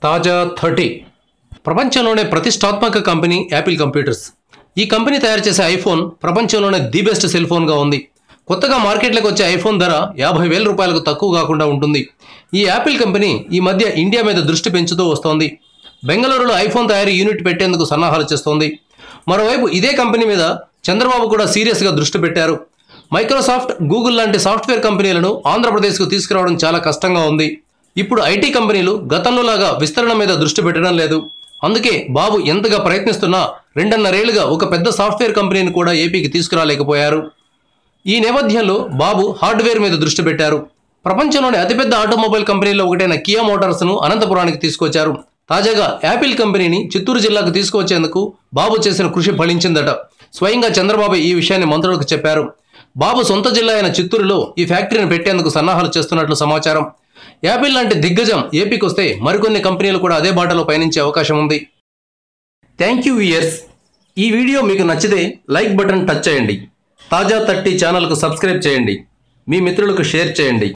తాజా 30 ప్రపంచంలోనే ప్రతిష్టాత్మక కంపెనీ యాపిల్ కంప్యూటర్స్. ఈ కంపెనీ తయారు చేసే ఐఫోన్ ప్రపంచంలోనే ది బెస్ట్ సెల్ ఫోన్గా ఉంది. కొత్తగా మార్కెట్లోకి వచ్చే ఐఫోన్ ధర 50,000 రూపాయలకు తక్కువ కాకుండా ఉంటుంది. ఈ యాపిల్ కంపెనీ ఈ మధ్య ఇండియా మీద దృష్టి పెంచుతూ వస్తోంది. బెంగళూరులో ఐఫోన్ తయారీ యూనిట్ పెట్టేందుకు సన్నాహాలు చేస్తోంది. మరోవైపు ఇదే కంపెనీ మీద చంద్రబాబు కూడా సీరియస్గా దృష్టి పెట్టారు. మైక్రోసాఫ్ట్, గూగుల్ లాంటి సాఫ్ట్వేర్ కంపెనీలను ఆంధ్రప్రదేశ్కు తీసుకురావడం చాలా కష్టంగా ఉంది. ఇప్పుడు ఐటీ కంపెనీలు గతంలో లాగా విస్తరణ మీద దృష్టి పెట్టడం లేదు. అందుకే బాబు ఎంతగా ప్రయత్నిస్తున్నా 2.5 ఏళ్లుగా ఒక పెద్ద సాఫ్ట్వేర్ కంపెనీని కూడా ఏపీకి తీసుకురాలేకపోయారు. ఈ నేపథ్యంలో బాబు హార్డ్వేర్ మీద దృష్టి పెట్టారు. ప్రపంచంలోని అతిపెద్ద ఆటోమొబైల్ కంపెనీలో ఒకటైన కియా మోటార్స్ను అనంతపురానికి తీసుకొచ్చారు. తాజాగా యాపిల్ కంపెనీని చిత్తూరు జిల్లాకు తీసుకువచ్చేందుకు బాబు చేసిన కృషి ఫలించిందట. స్వయంగా చంద్రబాబు ఈ విషయాన్ని మంత్రులకు చెప్పారు. బాబు సొంత జిల్లా అయిన చిత్తూరులో ఈ ఫ్యాక్టరీని పెట్టేందుకు సన్నాహాలు చేస్తున్నట్లు సమాచారం. యాపిల్ లాంటి దిగ్గజం ఏపీకి వస్తే మరికొన్ని కంపెనీలు కూడా అదే బాటలో పయనించే అవకాశం ఉంది. Thank you viewers. ఈ వీడియో మీకు నచ్చితే లైక్ బటన్ టచ్ చేయండి. తాజా 30 ఛానల్కు సబ్స్క్రైబ్ చేయండి. మీ మిత్రులకు షేర్ చేయండి.